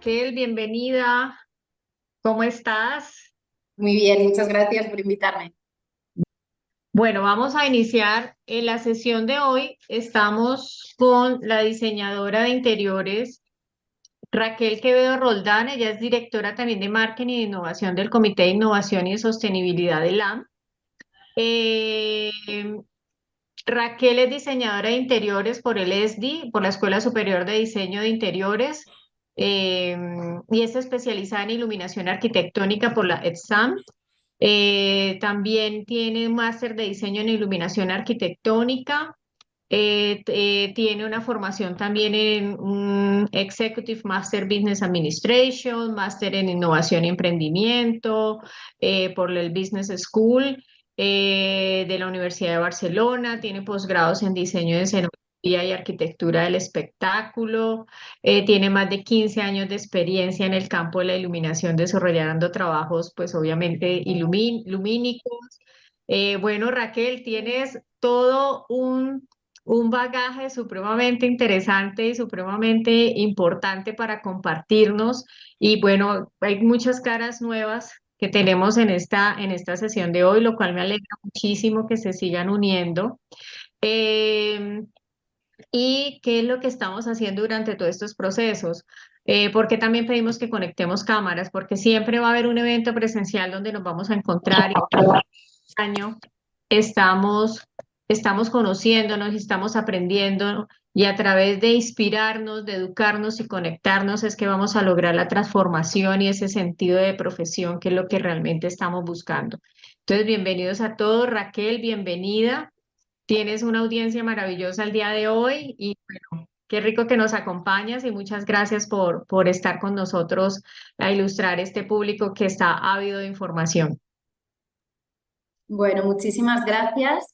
Raquel, bienvenida. ¿Cómo estás? Muy bien, muchas gracias por invitarme. Bueno, vamos a iniciar la sesión de hoy. Estamos con la diseñadora de interiores, Raquel Quevedo Roldán. Ella es directora también de Marketing e Innovación del Comité de Innovación y de Sostenibilidad de LAM. Eh, Raquel es diseñadora de interiores por el ESDI, por la Escuela Superior de Diseño de Interiores, eh, y es especializada en iluminación arquitectónica por la ETSAM. También tiene un máster de diseño en iluminación arquitectónica. Tiene una formación también en un Executive Master Business Administration, máster en innovación y emprendimiento por el Business School de la Universidad de Barcelona. Tiene posgrados en diseño de escenografía y arquitectura del espectáculo. Tiene más de 15 años de experiencia en el campo de la iluminación, desarrollando trabajos, pues obviamente lumínicos. Bueno, Raquel, tienes todo un bagaje supremamente interesante y supremamente importante para compartirnos. Y bueno, hay muchas caras nuevas que tenemos en esta sesión de hoy, lo cual me alegra muchísimo que se sigan uniendo. Eh, ¿Y qué es lo que estamos haciendo durante todos estos procesos? Porque también pedimos que conectemos cámaras, porque siempre va a haber un evento presencial donde nos vamos a encontrar y cada año estamos, estamos conociéndonos y estamos aprendiendo y a través de inspirarnos, de educarnos y conectarnos es que vamos a lograr la transformación y ese sentido de profesión que es lo que realmente estamos buscando. Entonces, bienvenidos a todos. Raquel, bienvenida. Tienes una audiencia maravillosa el día de hoy y bueno, qué rico que nos acompañas y muchas gracias por estar con nosotros a ilustrar este público que está ávido de información. Bueno, muchísimas gracias.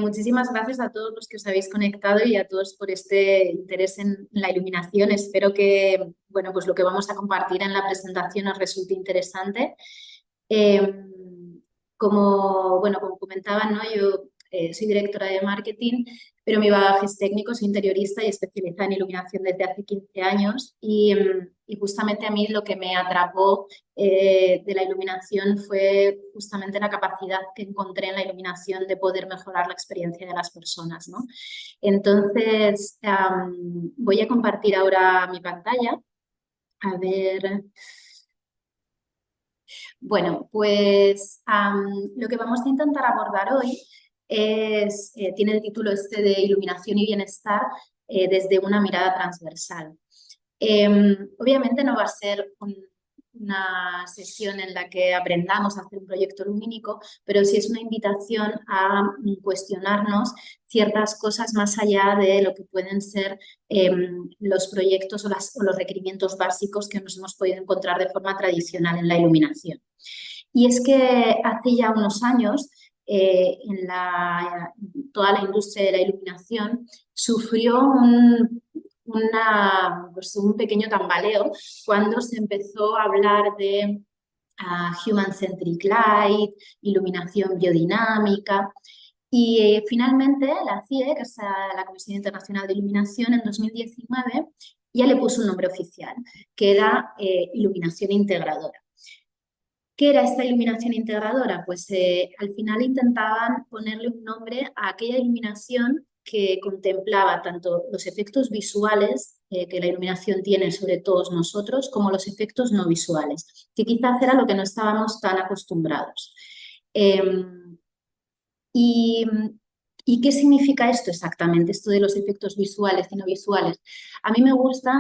Muchísimas gracias a todos los que os habéis conectado y a todos por este interés en la iluminación. Espero que, bueno, pues lo que vamos a compartir en la presentación os resulte interesante. Eh, como comentaban, ¿no? Yo soy directora de marketing, pero mi bagaje es técnico, soy interiorista y especializada en iluminación desde hace 15 años y justamente a mí lo que me atrapó de la iluminación fue justamente la capacidad que encontré en la iluminación de poder mejorar la experiencia de las personas, ¿no? Entonces, voy a compartir ahora mi pantalla. A ver. Bueno, pues lo que vamos a intentar abordar hoy tiene el título este de Iluminación y Bienestar desde una mirada transversal. Obviamente no va a ser una sesión en la que aprendamos a hacer un proyecto lumínico, pero sí es una invitación a cuestionarnos ciertas cosas más allá de lo que pueden ser los proyectos o los requerimientos básicos que nos hemos podido encontrar de forma tradicional en la iluminación. Y es que hace ya unos años toda la industria de la iluminación sufrió pues un pequeño tambaleo cuando se empezó a hablar de Human-Centric Light, iluminación biodinámica. Y finalmente la CIE, que es la Comisión Internacional de Iluminación, en 2019 ya le puso un nombre oficial, que era iluminación integradora. ¿Qué era esta iluminación integradora? Pues al final intentaban ponerle un nombre a aquella iluminación que contemplaba tanto los efectos visuales que la iluminación tiene sobre todos nosotros, como los efectos no visuales, que quizás era lo que no estábamos tan acostumbrados. ¿Y, ¿Y qué significa esto exactamente, esto de los efectos visuales y no visuales? A mí me gusta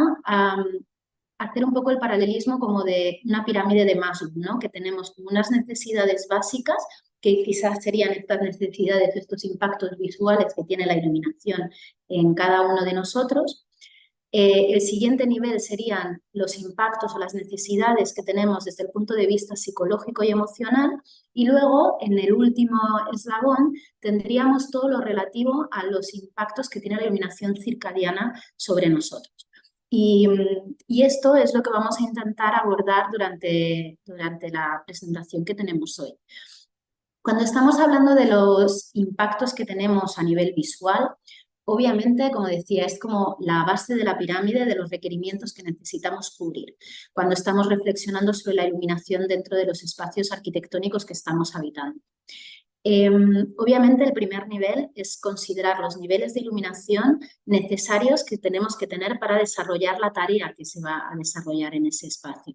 hacer un poco el paralelismo como de una pirámide de Maslow, ¿no? Que tenemos como unas necesidades básicas que quizás serían estas necesidades, estos impactos visuales que tiene la iluminación en cada uno de nosotros. El siguiente nivel serían los impactos o las necesidades que tenemos desde el punto de vista psicológico y emocional. Y luego, en el último eslabón, tendríamos todo lo relativo a los impactos que tiene la iluminación circadiana sobre nosotros. Y esto es lo que vamos a intentar abordar durante la presentación que tenemos hoy. Cuando estamos hablando de los impactos que tenemos a nivel visual, obviamente, como decía, es como la base de la pirámide de los requerimientos que necesitamos cubrir cuando estamos reflexionando sobre la iluminación dentro de los espacios arquitectónicos que estamos habitando. Obviamente el primer nivel es considerar los niveles de iluminación necesarios que tenemos que tener para desarrollar la tarea que se va a desarrollar en ese espacio.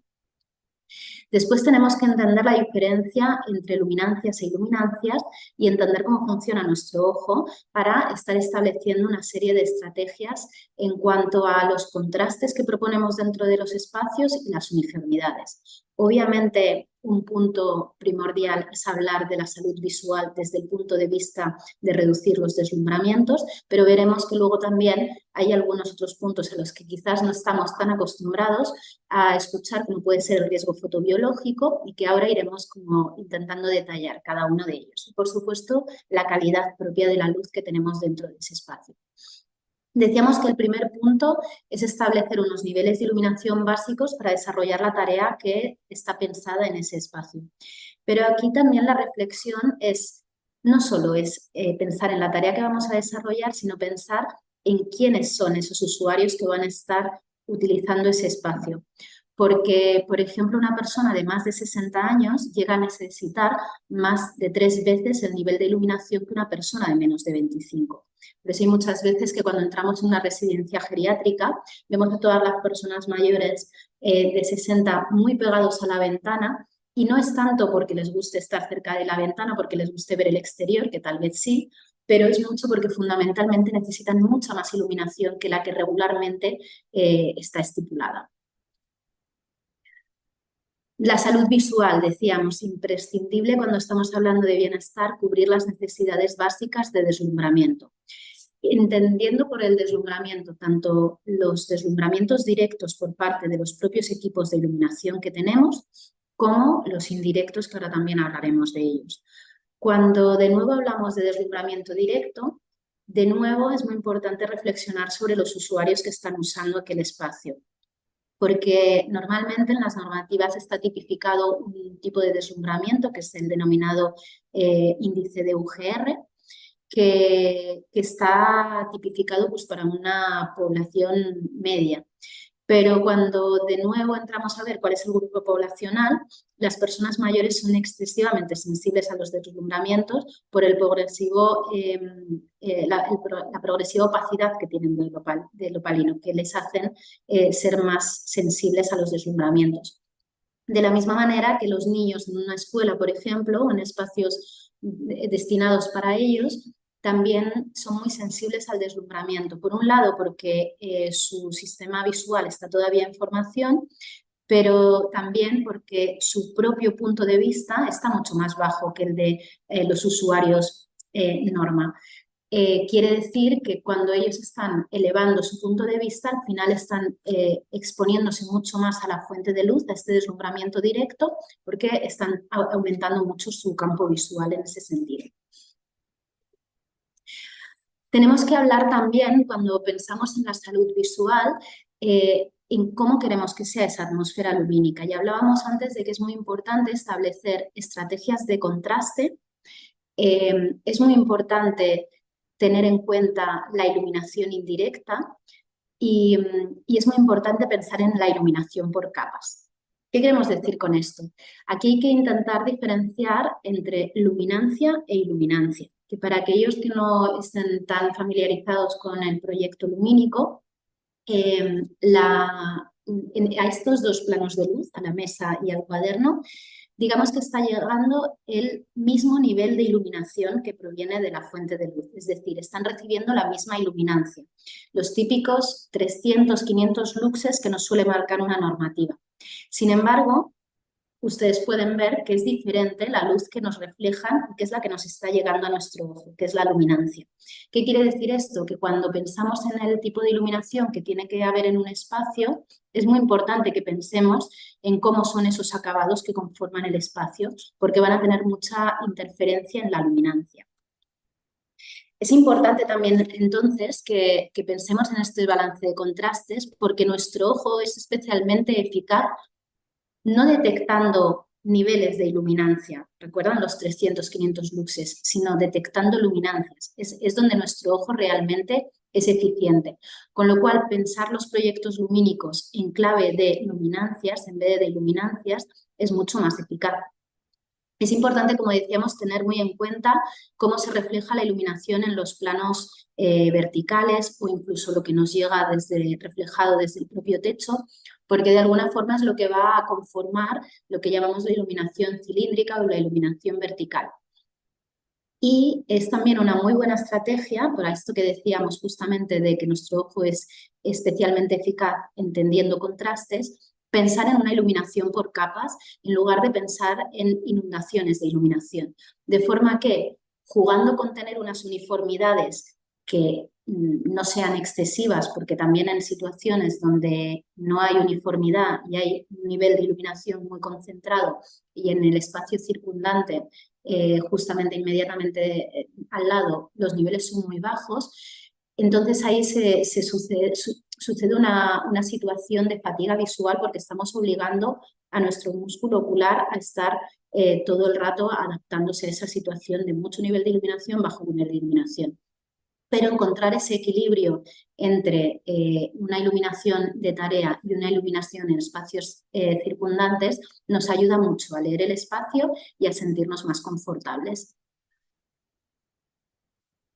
Después tenemos que entender la diferencia entre luminancias e iluminancias y entender cómo funciona nuestro ojo para estar estableciendo una serie de estrategias en cuanto a los contrastes que proponemos dentro de los espacios y las uniformidades. Obviamente, un punto primordial es hablar de la salud visual desde el punto de vista de reducir los deslumbramientos, pero veremos que luego también hay algunos otros puntos en los que quizás no estamos tan acostumbrados a escuchar, como puede ser el riesgo fotobiológico, y que ahora iremos como intentando detallar cada uno de ellos. Y por supuesto, la calidad propia de la luz que tenemos dentro de ese espacio. Decíamos que el primer punto es establecer unos niveles de iluminación básicos para desarrollar la tarea que está pensada en ese espacio. Pero aquí también la reflexión no solo es pensar en la tarea que vamos a desarrollar, sino pensar en quiénes son esos usuarios que van a estar utilizando ese espacio. Porque, por ejemplo, una persona de más de 60 años llega a necesitar más de 3 veces el nivel de iluminación que una persona de menos de 25. Por eso hay muchas veces que cuando entramos en una residencia geriátrica vemos a todas las personas mayores de 60 muy pegados a la ventana, y no es tanto porque les guste estar cerca de la ventana, porque les guste ver el exterior, que tal vez sí, pero es mucho porque fundamentalmente necesitan mucha más iluminación que la que regularmente está estipulada. La salud visual, decíamos, imprescindible cuando estamos hablando de bienestar, cubrir las necesidades básicas de deslumbramiento. Entendiendo por el deslumbramiento tanto los deslumbramientos directos por parte de los propios equipos de iluminación que tenemos, como los indirectos, que ahora también hablaremos de ellos. Cuando de nuevo hablamos de deslumbramiento directo, de nuevo es muy importante reflexionar sobre los usuarios que están usando aquel espacio, porque normalmente en las normativas está tipificado un tipo de deslumbramiento que es el denominado índice de UGR, que está tipificado pues, para una población media. Pero cuando de nuevo entramos a ver cuál es el grupo poblacional, las personas mayores son excesivamente sensibles a los deslumbramientos por el progresivo, la progresiva opacidad que tienen del opalino, que les hacen ser más sensibles a los deslumbramientos. De la misma manera que los niños en una escuela, por ejemplo, o en espacios destinados para ellos, también son muy sensibles al deslumbramiento. Por un lado, porque su sistema visual está todavía en formación, pero también porque su propio punto de vista está mucho más bajo que el de los usuarios norma. Quiere decir que cuando ellos están elevando su punto de vista, al final están exponiéndose mucho más a la fuente de luz, a este deslumbramiento directo, porque están aumentando mucho su campo visual en ese sentido. Tenemos que hablar también, cuando pensamos en la salud visual, en cómo queremos que sea esa atmósfera lumínica. Ya hablábamos antes de que es muy importante establecer estrategias de contraste. Es muy importante tener en cuenta la iluminación indirecta y es muy importante pensar en la iluminación por capas. ¿Qué queremos decir con esto? Aquí hay que intentar diferenciar entre luminancia e iluminancia, que para aquellos que no estén tan familiarizados con el proyecto lumínico, a estos dos planos de luz, a la mesa y al cuaderno, digamos que está llegando el mismo nivel de iluminación que proviene de la fuente de luz, es decir, están recibiendo la misma iluminancia, los típicos 300, 500 luxes que nos suele marcar una normativa. Sin embargo, ustedes pueden ver que es diferente la luz que nos reflejan, que es la que nos está llegando a nuestro ojo, que es la luminancia. ¿Qué quiere decir esto? Que cuando pensamos en el tipo de iluminación que tiene que haber en un espacio, es muy importante que pensemos en cómo son esos acabados que conforman el espacio, porque van a tener mucha interferencia en la luminancia. Es importante también entonces que pensemos en este balance de contrastes, porque nuestro ojo es especialmente eficaz no detectando niveles de iluminancia, recuerdan los 300, 500 luxes, sino detectando luminancias. Es donde nuestro ojo realmente es eficiente. Con lo cual, pensar los proyectos lumínicos en clave de luminancias en vez de iluminancias es mucho más eficaz. Es importante, como decíamos, tener muy en cuenta cómo se refleja la iluminación en los planos verticales o incluso lo que nos llega reflejado desde el propio techo, porque de alguna forma es lo que va a conformar lo que llamamos la iluminación cilíndrica o la iluminación vertical. Y es también una muy buena estrategia, por esto que decíamos justamente de que nuestro ojo es especialmente eficaz entendiendo contrastes, pensar en una iluminación por capas en lugar de pensar en inundaciones de iluminación. De forma que, jugando con tener unas uniformidades que no sean excesivas, porque también en situaciones donde no hay uniformidad y hay un nivel de iluminación muy concentrado y en el espacio circundante justamente inmediatamente al lado los niveles son muy bajos, entonces ahí sucede una situación de fatiga visual porque estamos obligando a nuestro músculo ocular a estar todo el rato adaptándose a esa situación de mucho nivel de iluminación, bajo nivel de iluminación. Pero encontrar ese equilibrio entre una iluminación de tarea y una iluminación en espacios circundantes nos ayuda mucho a leer el espacio y a sentirnos más confortables.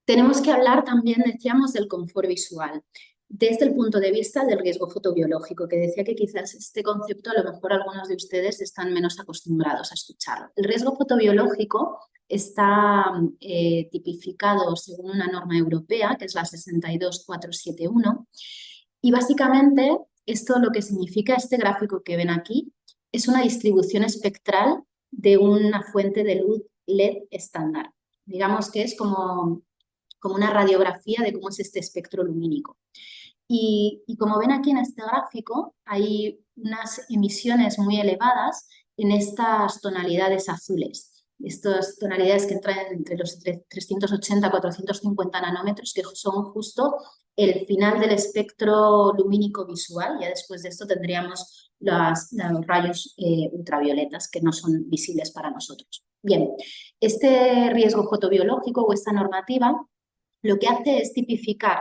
Tenemos que hablar también, decíamos, del confort visual, desde el punto de vista del riesgo fotobiológico, que decía que quizás este concepto a lo mejor algunos de ustedes están menos acostumbrados a escucharlo. El riesgo fotobiológico está tipificado según una norma europea, que es la 62471, y básicamente esto lo que significa, este gráfico que ven aquí, es una distribución espectral de una fuente de luz LED estándar. Digamos que es como una radiografía de cómo es este espectro lumínico. Y como ven aquí en este gráfico, hay unas emisiones muy elevadas en estas tonalidades azules. Estas tonalidades que entran entre los 380 y 450 nanómetros, que son justo el final del espectro lumínico visual. Ya después de esto tendríamos los rayos ultravioletas, que no son visibles para nosotros. Bien, este riesgo fotobiológico o esta normativa lo que hace es tipificar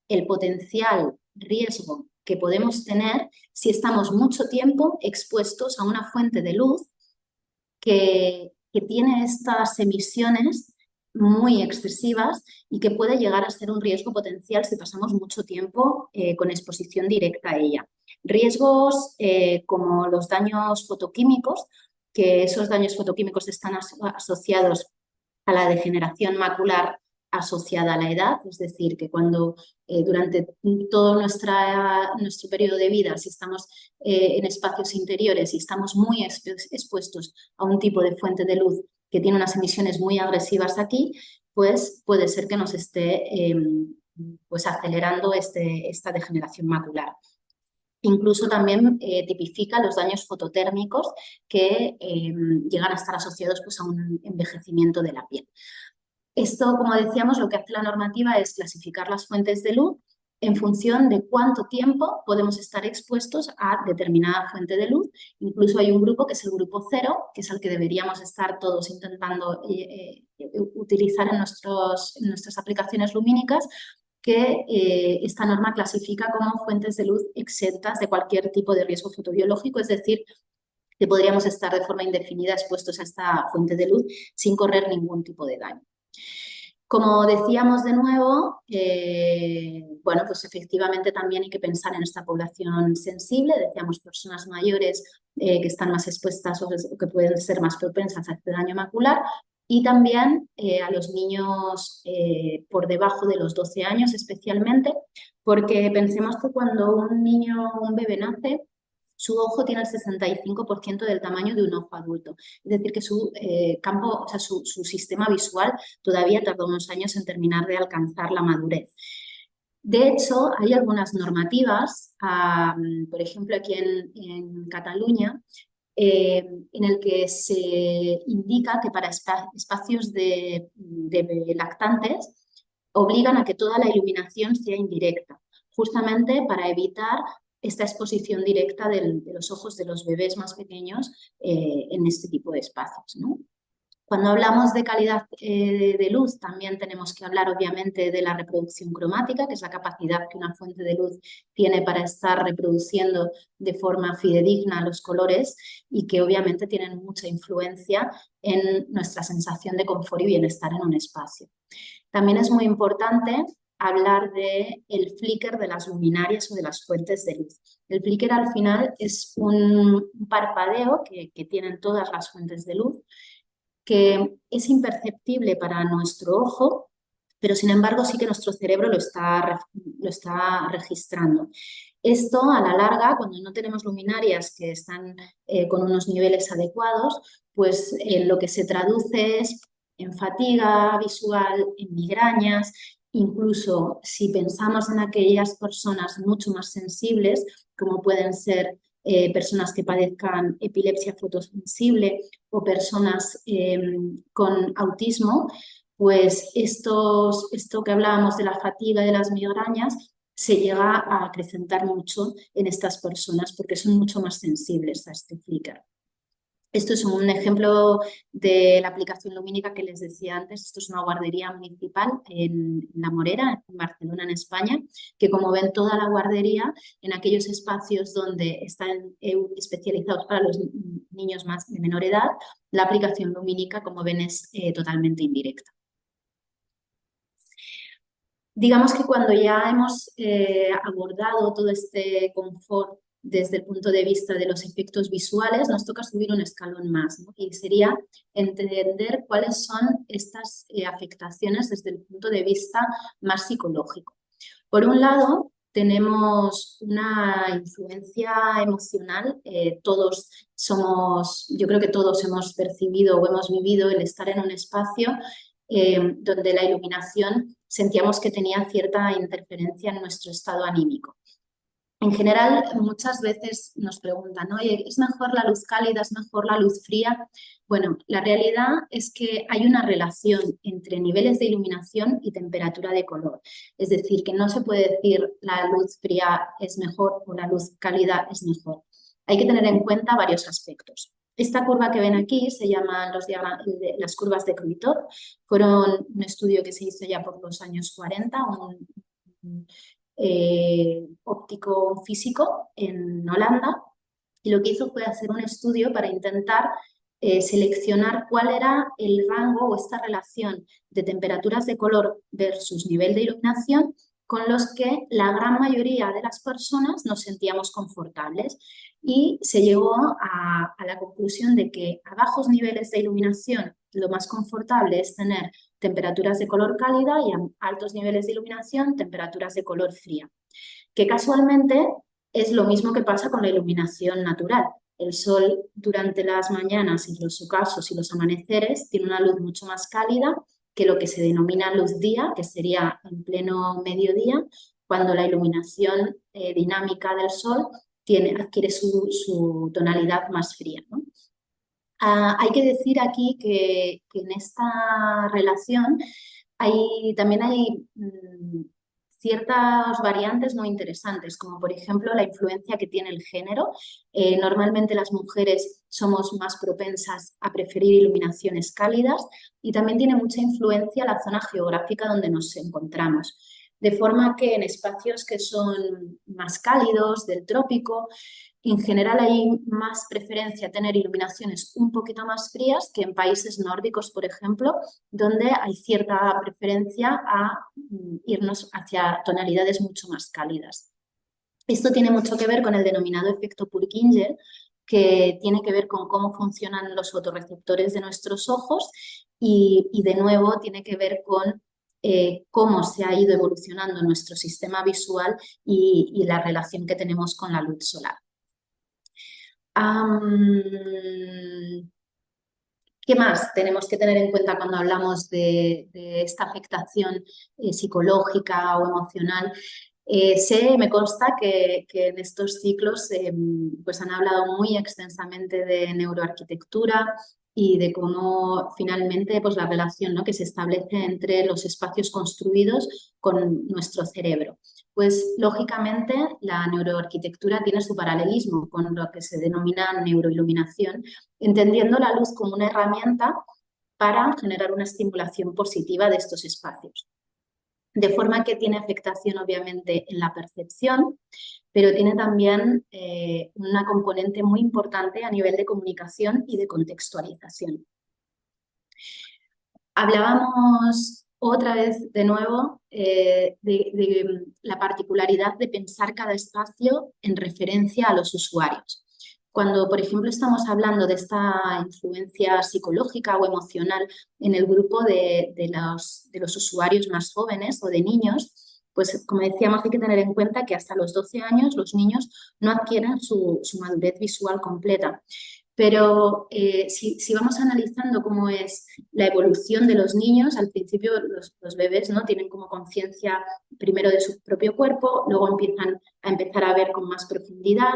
el potencial riesgo que podemos tener si estamos mucho tiempo expuestos a una fuente de luz que tiene estas emisiones muy excesivas y que puede llegar a ser un riesgo potencial si pasamos mucho tiempo con exposición directa a ella. Riesgos como los daños fotoquímicos, que esos daños fotoquímicos están asociados a la degeneración macular asociada a la edad, es decir, que cuando durante todo nuestro periodo de vida, si estamos en espacios interiores y estamos muy expuestos a un tipo de fuente de luz que tiene unas emisiones muy agresivas aquí, pues puede ser que nos esté pues acelerando esta degeneración macular. Incluso también tipifica los daños fototérmicos que llegan a estar asociados pues, a un envejecimiento de la piel. Esto, como decíamos, lo que hace la normativa es clasificar las fuentes de luz en función de cuánto tiempo podemos estar expuestos a determinada fuente de luz. Incluso hay un grupo que es el grupo 0, que es el que deberíamos estar todos intentando utilizar en nuestras aplicaciones lumínicas, que esta norma clasifica como fuentes de luz exentas de cualquier tipo de riesgo fotobiológico, es decir, que podríamos estar de forma indefinida expuestos a esta fuente de luz sin correr ningún tipo de daño. Como decíamos de nuevo, bueno, pues efectivamente también hay que pensar en esta población sensible, decíamos personas mayores que están más expuestas o que pueden ser más propensas a este daño macular, y también a los niños por debajo de los 12 años especialmente, porque pensemos que cuando un niño o un bebé nace, su ojo tiene el 65% del tamaño de un ojo adulto. Es decir, que su campo, o sea, su sistema visual todavía tarda unos años en terminar de alcanzar la madurez. De hecho, hay algunas normativas, por ejemplo, aquí en Cataluña, en el que se indica que para espacios de lactantes obligan a que toda la iluminación sea indirecta, justamente para evitar esta exposición directa de los ojos de los bebés más pequeños en este tipo de espacios, ¿no? Cuando hablamos de calidad de luz, también tenemos que hablar obviamente de la reproducción cromática, que es la capacidad que una fuente de luz tiene para estar reproduciendo de forma fidedigna los colores y que obviamente tienen mucha influencia en nuestra sensación de confort y bienestar en un espacio. También es muy importante hablar del flicker de las luminarias o de las fuentes de luz. El flicker al final es un parpadeo que tienen todas las fuentes de luz, que es imperceptible para nuestro ojo, pero sin embargo sí que nuestro cerebro lo está registrando. Esto a la larga, cuando no tenemos luminarias que están con unos niveles adecuados, pues lo que se traduce es en fatiga visual, en migrañas, incluso si pensamos en aquellas personas mucho más sensibles, como pueden ser personas que padezcan epilepsia fotosensible o personas con autismo, pues esto que hablábamos de la fatiga y de las migrañas se llega a acrecentar mucho en estas personas porque son mucho más sensibles a este flicker. Esto es un ejemplo de la aplicación lumínica que les decía antes. Esto es una guardería municipal en La Morera, en Barcelona, en España, que como ven toda la guardería, en aquellos espacios donde están especializados para los niños más de menor edad, la aplicación lumínica, como ven, es totalmente indirecta. Digamos que cuando ya hemos abordado todo este confort desde el punto de vista de los efectos visuales, nos toca subir un escalón más, ¿no? Y sería entender cuáles son estas afectaciones desde el punto de vista más psicológico. Por un lado, tenemos una influencia emocional. Yo creo que todos hemos percibido o hemos vivido el estar en un espacio donde la iluminación sentíamos que tenía cierta interferencia en nuestro estado anímico. En general, muchas veces nos preguntan, oye, ¿es mejor la luz cálida? ¿Es mejor la luz fría? Bueno, la realidad es que hay una relación entre niveles de iluminación y temperatura de color. Es decir, que no se puede decir la luz fría es mejor o la luz cálida es mejor. Hay que tener en cuenta varios aspectos. Esta curva que ven aquí se llaman las curvas de Kruithof. Fueron un estudio que se hizo ya por los años 40, un óptico físico en Holanda, y lo que hizo fue hacer un estudio para intentar seleccionar cuál era el rango o esta relación de temperaturas de color versus nivel de iluminación con los que la gran mayoría de las personas nos sentíamos confortables, y se llegó a la conclusión de que a bajos niveles de iluminación lo más confortable es tener temperaturas de color cálida y a altos niveles de iluminación temperaturas de color fría, que casualmente es lo mismo que pasa con la iluminación natural. El sol durante las mañanas y los ocasos y los amaneceres tiene una luz mucho más cálida que lo que se denomina luz día, que sería en pleno mediodía, cuando la iluminación dinámica del sol adquiere su tonalidad más fría, ¿no? Hay que decir aquí que en esta relación también hay ciertas variantes muy interesantes, como por ejemplo la influencia que tiene el género. Normalmente las mujeres somos más propensas a preferir iluminaciones cálidas, y también tiene mucha influencia la zona geográfica donde nos encontramos. De forma que en espacios que son más cálidos, del trópico, en general hay más preferencia a tener iluminaciones un poquito más frías que en países nórdicos, por ejemplo, donde hay cierta preferencia a irnos hacia tonalidades mucho más cálidas. Esto tiene mucho que ver con el denominado efecto Purkinje, que tiene que ver con cómo funcionan los fotorreceptores de nuestros ojos y de nuevo tiene que ver con cómo se ha ido evolucionando nuestro sistema visual y la relación que tenemos con la luz solar. ¿Qué más tenemos que tener en cuenta cuando hablamos de esta afectación psicológica o emocional? Me consta que en estos ciclos pues han hablado muy extensamente de neuroarquitectura y de cómo finalmente pues, la relación, ¿no?, que se establece entre los espacios construidos con nuestro cerebro. Pues lógicamente la neuroarquitectura tiene su paralelismo con lo que se denomina neuroiluminación, entendiendo la luz como una herramienta para generar una estimulación positiva de estos espacios. De forma que tiene afectación obviamente en la percepción, pero tiene también una componente muy importante a nivel de comunicación y de contextualización. Hablábamos otra vez de nuevo de la particularidad de pensar cada espacio en referencia a los usuarios. Cuando, por ejemplo, estamos hablando de esta influencia psicológica o emocional en el grupo de los usuarios más jóvenes o de niños, pues como decíamos, hay que tener en cuenta que hasta los 12 años los niños no adquieren su madurez visual completa. Pero si vamos analizando cómo es la evolución de los niños, al principio los bebés, ¿no?, tienen como conciencia primero de su propio cuerpo, luego empiezan a empezar a ver con más profundidad,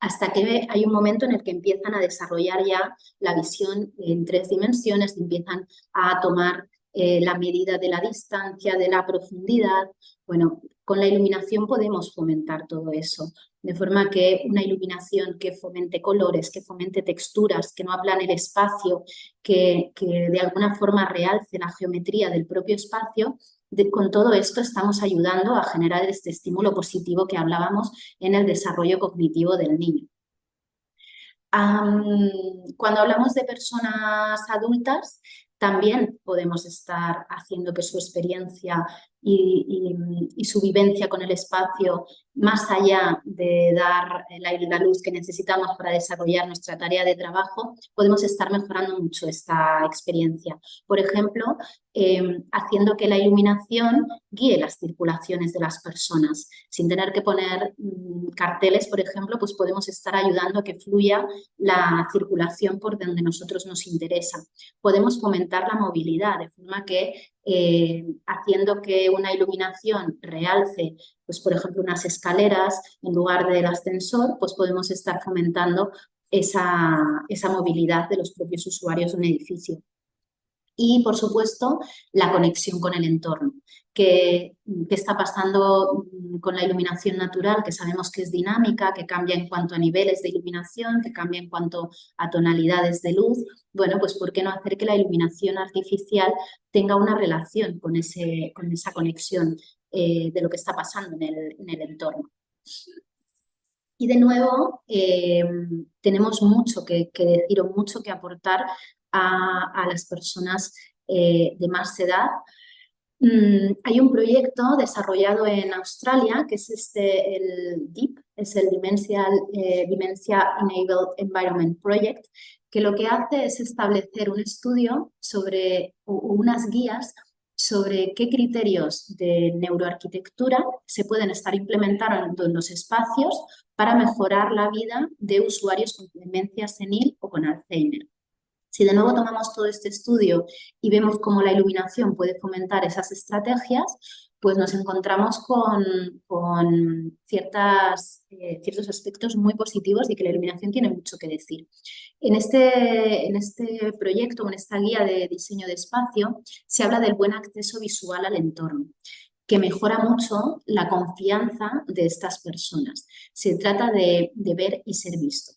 hasta que hay un momento en el que empiezan a desarrollar ya la visión en 3 dimensiones, empiezan a tomar la medida de la distancia, de la profundidad. Bueno, con la iluminación podemos fomentar todo eso, de forma que una iluminación que fomente colores, que fomente texturas, que no aplane el espacio, que de alguna forma realce la geometría del propio espacio. Con todo esto estamos ayudando a generar este estímulo positivo que hablábamos en el desarrollo cognitivo del niño. Cuando hablamos de personas adultas, también podemos estar haciendo que su experiencia y su vivencia con el espacio, más allá de dar la luz que necesitamos para desarrollar nuestra tarea de trabajo, podemos estar mejorando mucho esta experiencia. Por ejemplo, haciendo que la iluminación guíe las circulaciones de las personas. Sin tener que poner carteles, por ejemplo, pues podemos estar ayudando a que fluya la circulación por donde nosotros nos interesa. Podemos fomentar la movilidad, de forma que haciendo que una iluminación realce, pues por ejemplo, unas escaleras en lugar del ascensor, pues podemos estar fomentando esa movilidad de los propios usuarios de un edificio. Y, por supuesto, la conexión con el entorno. ¿Qué está pasando con la iluminación natural? Que sabemos que es dinámica, que cambia en cuanto a niveles de iluminación, que cambia en cuanto a tonalidades de luz. Bueno, pues ¿por qué no hacer que la iluminación artificial tenga una relación con esa conexión de lo que está pasando en el entorno? Y de nuevo, tenemos mucho que decir o mucho que aportar a las personas de más edad. Hay un proyecto desarrollado en Australia que es el DEEP, es el Dementia Enabled Environment Project, que lo que hace es establecer un estudio sobre unas guías sobre qué criterios de neuroarquitectura se pueden estar implementando en los espacios para mejorar la vida de usuarios con demencia senil o con Alzheimer. Si de nuevo tomamos todo este estudio y vemos cómo la iluminación puede fomentar esas estrategias, pues nos encontramos con ciertos aspectos muy positivos y que la iluminación tiene mucho que decir. En este proyecto, en esta guía de diseño de espacio, se habla del buen acceso visual al entorno, que mejora mucho la confianza de estas personas. Se trata de ver y ser visto.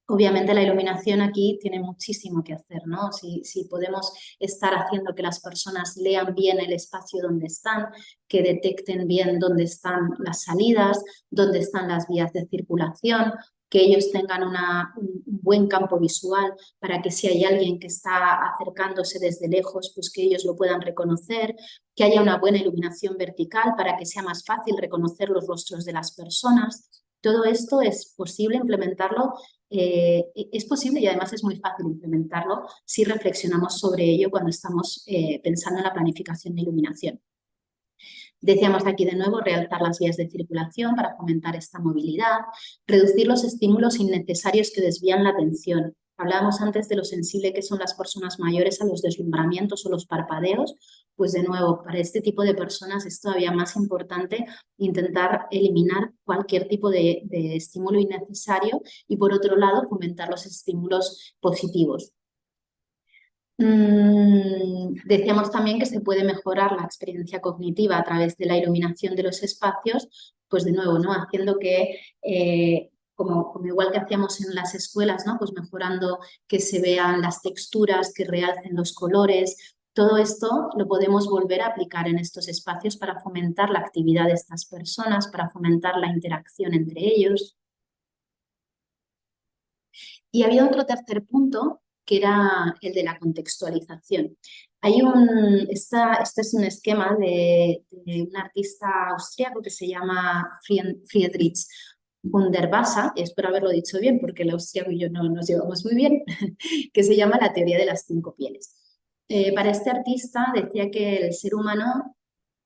Obviamente la iluminación aquí tiene muchísimo que hacer, ¿no? Si podemos estar haciendo que las personas lean bien el espacio donde están, que detecten bien dónde están las salidas, dónde están las vías de circulación, que ellos tengan un buen campo visual para que si hay alguien que está acercándose desde lejos, pues que ellos lo puedan reconocer, que haya una buena iluminación vertical para que sea más fácil reconocer los rostros de las personas. Todo esto es posible implementarlo. Es posible y además es muy fácil implementarlo si reflexionamos sobre ello cuando estamos pensando en la planificación de iluminación. Decíamos aquí de nuevo, realzar las vías de circulación para fomentar esta movilidad, reducir los estímulos innecesarios que desvían la atención. Hablábamos antes de lo sensible que son las personas mayores a los deslumbramientos o los parpadeos. Pues de nuevo, para este tipo de personas es todavía más importante intentar eliminar cualquier tipo de estímulo innecesario y, por otro lado, fomentar los estímulos positivos. Decíamos también que se puede mejorar la experiencia cognitiva a través de la iluminación de los espacios, pues de nuevo, ¿no? Haciendo que como igual que hacíamos en las escuelas, ¿no? Pues mejorando que se vean las texturas, que realcen los colores. Todo esto lo podemos volver a aplicar en estos espacios para fomentar la actividad de estas personas, para fomentar la interacción entre ellos. Y había otro tercer punto que era el de la contextualización. Este es un esquema de un artista austríaco que se llama Friedrich Wunderwasser, y espero haberlo dicho bien porque el austríaco y yo no nos llevamos muy bien, que se llama La teoría de las 5 pieles. Para este artista decía que el ser humano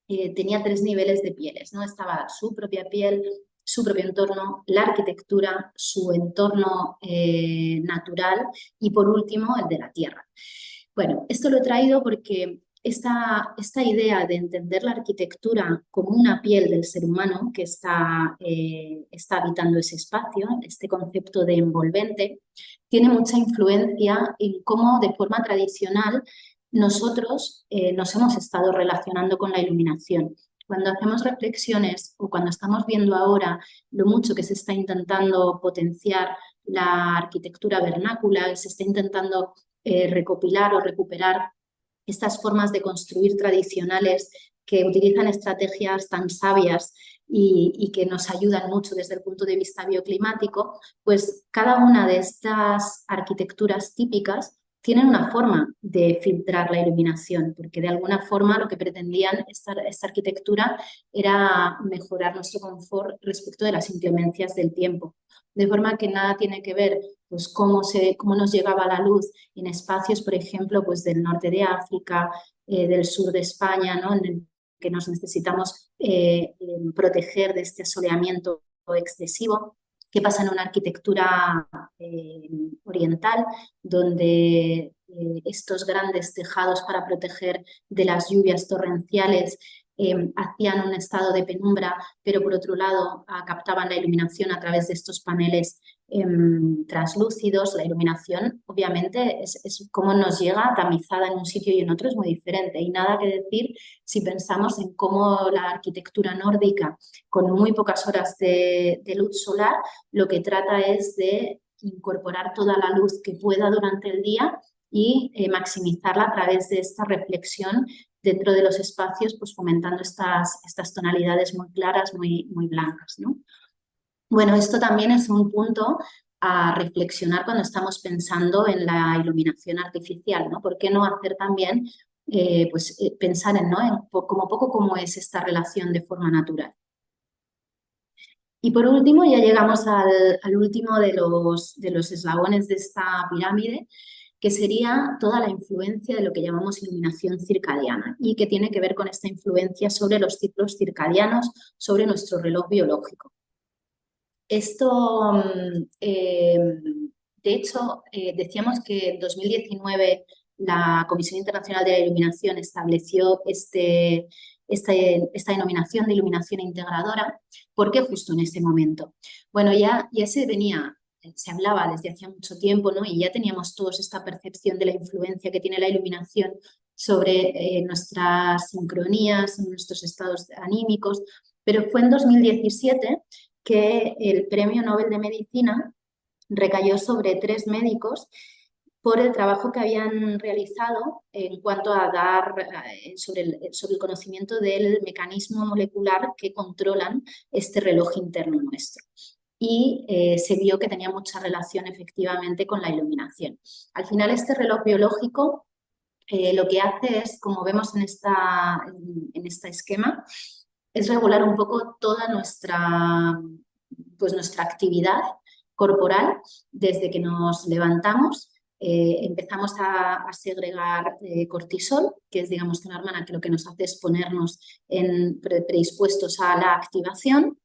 tenía 3 niveles de pieles, ¿no? Estaba su propia piel, su propio entorno, la arquitectura, su entorno natural y por último el de la tierra. Bueno, esto lo he traído porque esta idea de entender la arquitectura como una piel del ser humano que está habitando ese espacio, este concepto de envolvente, tiene mucha influencia en cómo de forma tradicional nosotros nos hemos estado relacionando con la iluminación. Cuando hacemos reflexiones o cuando estamos viendo ahora lo mucho que se está intentando potenciar la arquitectura vernácula, se está intentando recopilar o recuperar estas formas de construir tradicionales que utilizan estrategias tan sabias y que nos ayudan mucho desde el punto de vista bioclimático, pues cada una de estas arquitecturas típicas tienen una forma de filtrar la iluminación, porque de alguna forma lo que pretendían esta arquitectura era mejorar nuestro confort respecto de las inclemencias del tiempo. De forma que nada tiene que ver pues, cómo nos llegaba la luz en espacios, por ejemplo, pues, del norte de África, del sur de España, ¿no? En el que nos necesitamos proteger de este asoleamiento excesivo. ¿Qué pasa en una arquitectura oriental donde estos grandes tejados para proteger de las lluvias torrenciales hacían un estado de penumbra, pero por otro lado captaban la iluminación a través de estos paneles translúcidos? La iluminación obviamente es como nos llega tamizada en un sitio y en otro, es muy diferente, y nada que decir si pensamos en cómo la arquitectura nórdica con muy pocas horas de luz solar lo que trata es de incorporar toda la luz que pueda durante el día y maximizarla a través de esta reflexión dentro de los espacios, pues fomentando estas tonalidades muy claras, muy blancas, ¿no? Bueno, esto también es un punto a reflexionar cuando estamos pensando en la iluminación artificial, ¿no? ¿Por qué no hacer también, pensar en, ¿no? como poco cómo es esta relación de forma natural? Y por último, ya llegamos al último de los eslabones de esta pirámide, que sería toda la influencia de lo que llamamos iluminación circadiana y que tiene que ver con esta influencia sobre los ciclos circadianos, sobre nuestro reloj biológico. Esto, de hecho, decíamos que en 2019 la Comisión Internacional de la Iluminación estableció esta denominación de iluminación integradora. ¿Por qué justo en ese momento? Bueno, ya se hablaba desde hacía mucho tiempo, ¿no? Y ya teníamos todos esta percepción de la influencia que tiene la iluminación sobre nuestras sincronías, nuestros estados anímicos, pero fue en 2017 que el Premio Nobel de Medicina recayó sobre 3 médicos por el trabajo que habían realizado en cuanto a dar sobre el conocimiento del mecanismo molecular que controlan este reloj interno nuestro. Y se vio que tenía mucha relación efectivamente con la iluminación. Al final, este reloj biológico lo que hace es, como vemos en este esquema, es regular un poco toda nuestra actividad corporal desde que nos levantamos. Empezamos a segregar cortisol, que es, digamos, una hormona que lo que nos hace es ponernos predispuestos a la activación.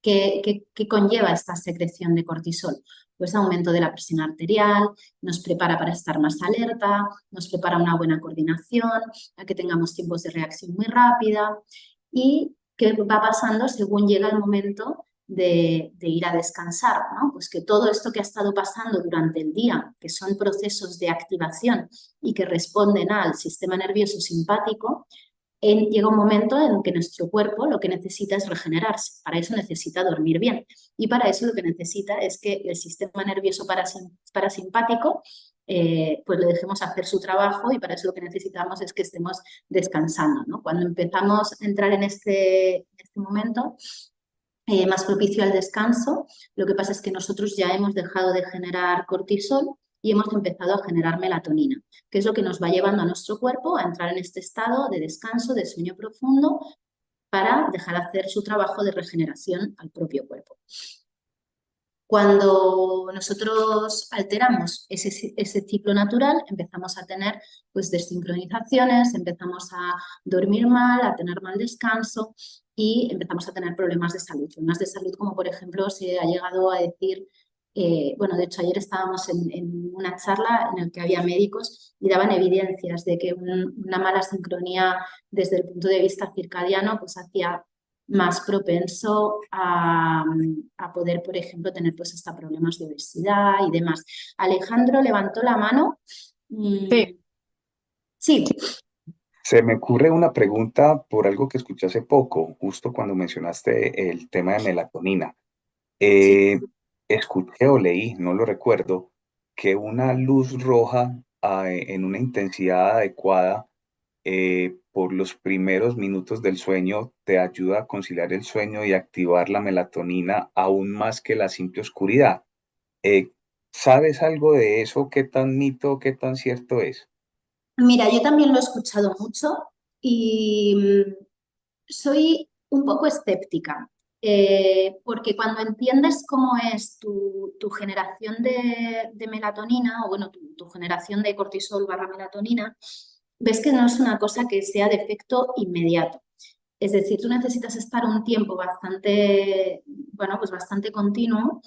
¿Qué conlleva esta secreción de cortisol? Pues aumento de la presión arterial, nos prepara para estar más alerta, nos prepara una buena coordinación, a que tengamos tiempos de reacción muy rápida. ¿Y qué va pasando según llega el momento de ir a descansar, ¿no? Pues que todo esto que ha estado pasando durante el día, que son procesos de activación y que responden al sistema nervioso simpático, llega un momento en que nuestro cuerpo lo que necesita es regenerarse. Para eso necesita dormir bien. Y para eso lo que necesita es que el sistema nervioso parasimpático pues le dejemos hacer su trabajo, y para eso lo que necesitamos es que estemos descansando, ¿no? Cuando empezamos a entrar en este momento más propicio al descanso, lo que pasa es que nosotros ya hemos dejado de generar cortisol y hemos empezado a generar melatonina, que es lo que nos va llevando a nuestro cuerpo a entrar en este estado de descanso, de sueño profundo, para dejar hacer su trabajo de regeneración al propio cuerpo. Cuando nosotros alteramos ese ciclo natural, empezamos a tener pues desincronizaciones, empezamos a dormir mal, a tener mal descanso y empezamos a tener problemas de salud. Problemas de salud como, por ejemplo, se ha llegado a decir, bueno, de hecho ayer estábamos en una charla en la que había médicos y daban evidencias de que una mala sincronía desde el punto de vista circadiano pues hacía más propenso a poder, por ejemplo, tener pues hasta problemas de obesidad y demás. Alejandro levantó la mano. Sí, Sí, Se me ocurre una pregunta por algo que escuché hace poco, justo cuando mencionaste el tema de melatonina. sí. Eh, Escuché o leí, no lo recuerdo, que una luz roja en una intensidad adecuada por los primeros minutos del sueño te ayuda a conciliar el sueño y activar la melatonina aún más que la simple oscuridad. Eh, ¿Sabes algo de eso? ¿Qué tan mito, qué tan cierto es? Mira, yo también lo he escuchado mucho y soy un poco escéptica, porque cuando entiendes cómo es tu generación de melatonina, o bueno, tu generación de cortisol barra melatonina, ves que no es una cosa que sea de efecto inmediato. Es decir, tú necesitas estar un tiempo bastante, bueno, pues bastante continuo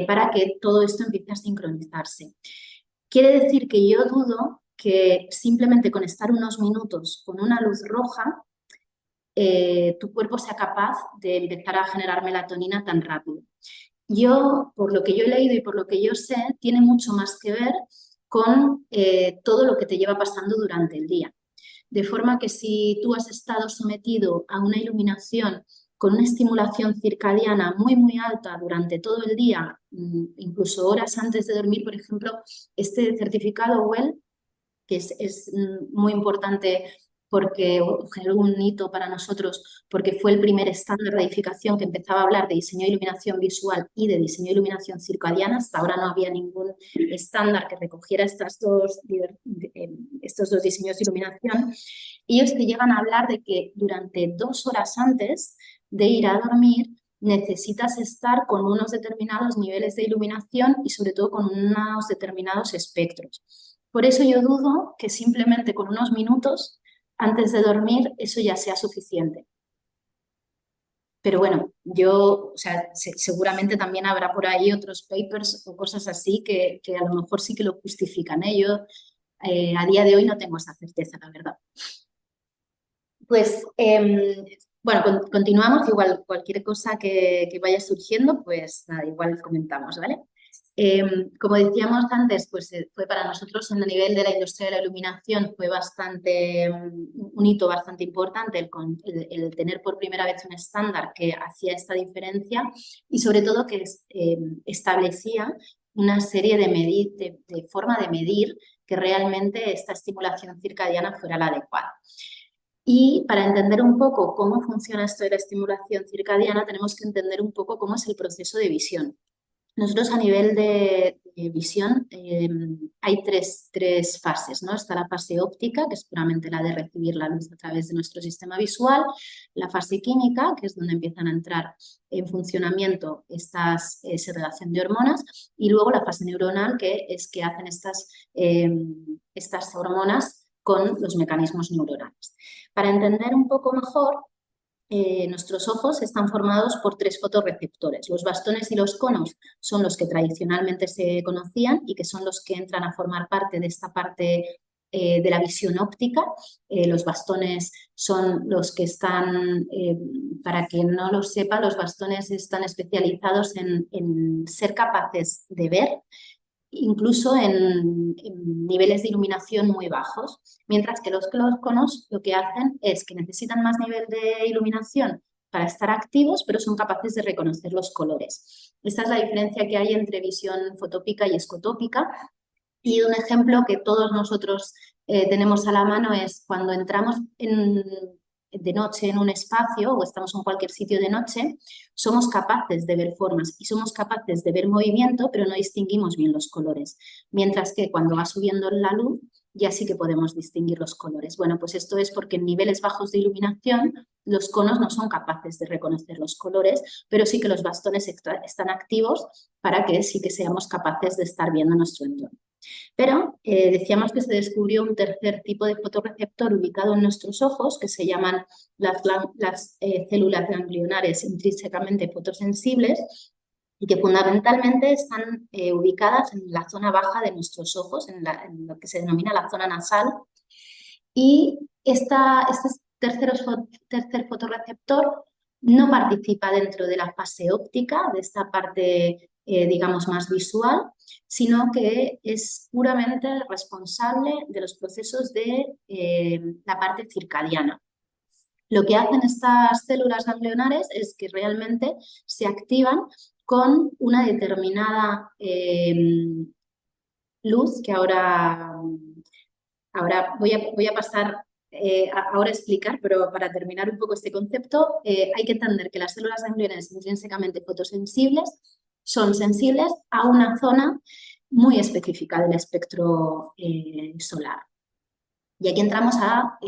para que todo esto empiece a sincronizarse. Quiere decir que yo dudo que simplemente con estar unos minutos con una luz roja tu cuerpo sea capaz de empezar a generar melatonina tan rápido. Yo, por lo que yo he leído y por lo que yo sé, tiene mucho más que ver con todo lo que te lleva pasando durante el día. De forma que si tú has estado sometido a una iluminación con una estimulación circadiana muy, muy alta durante todo el día, incluso horas antes de dormir, por ejemplo, este certificado WELL, que es muy importante porque generó un hito para nosotros, porque fue el primer estándar de edificación que empezaba a hablar de diseño de iluminación visual y de diseño de iluminación circadiana. Hasta ahora no había ningún estándar que recogiera estos dos diseños de iluminación. Y ellos te llegan a hablar de que durante 2 horas antes de ir a dormir necesitas estar con unos determinados niveles de iluminación y sobre todo con unos determinados espectros. Por eso yo dudo que simplemente con unos minutos antes de dormir eso ya sea suficiente. Pero bueno, yo, o sea, seguramente también habrá por ahí otros papers o cosas así que a lo mejor sí que lo justifican. Yo a día de hoy no tengo esa certeza, la verdad. Pues, bueno, continuamos. Igual cualquier cosa que vaya surgiendo, pues nada, igual comentamos, ¿vale? Como decíamos antes, pues fue para nosotros en el nivel de la industria de la iluminación fue bastante, un hito bastante importante el tener por primera vez un estándar que hacía esta diferencia y sobre todo que establecía una serie de forma de medir que realmente esta estimulación circadiana fuera la adecuada. Y para entender un poco cómo funciona esto de la estimulación circadiana, tenemos que entender un poco cómo es el proceso de visión. Nosotros a nivel de visión hay tres fases, ¿no? Está la fase óptica, que es puramente la de recibir la luz a través de nuestro sistema visual, la fase química, que es donde empiezan a entrar en funcionamiento estas segregación de hormonas, y luego la fase neuronal, que es que hacen estas hormonas con los mecanismos neuronales. Para entender un poco mejor, nuestros ojos están formados por 3 fotorreceptores. Los bastones y los conos son los que tradicionalmente se conocían y que son los que entran a formar parte de esta parte de la visión óptica. Los bastones son los que están, para quien no lo sepa, los bastones están especializados en ser capaces de ver incluso en niveles de iluminación muy bajos, mientras que los conos lo que hacen es que necesitan más nivel de iluminación para estar activos, pero son capaces de reconocer los colores. Esta es la diferencia que hay entre visión fotópica y escotópica. Y un ejemplo que todos nosotros tenemos a la mano es cuando entramos de noche en un espacio o estamos en cualquier sitio de noche, somos capaces de ver formas y somos capaces de ver movimiento, pero no distinguimos bien los colores. Mientras que cuando va subiendo la luz, ya sí que podemos distinguir los colores. Bueno, pues esto es porque en niveles bajos de iluminación los conos no son capaces de reconocer los colores, pero sí que los bastones están activos para que sí que seamos capaces de estar viendo nuestro entorno. Pero decíamos que se descubrió un tercer tipo de fotorreceptor ubicado en nuestros ojos, que se llaman las células ganglionares intrínsecamente fotosensibles, y que fundamentalmente están ubicadas en la zona baja de nuestros ojos, en lo que se denomina la zona nasal. Y este tercer fotorreceptor no participa dentro de la fase óptica, de esta parte, digamos, más visual, sino que es puramente responsable de los procesos de la parte circadiana. Lo que hacen estas células ganglionares es que realmente se activan con una determinada luz que ahora voy a pasar ahora a explicar, pero para terminar un poco este concepto, hay que entender que las células ganglionares intrínsecamente fotosensibles son sensibles a una zona muy específica del espectro solar. Y aquí entramos a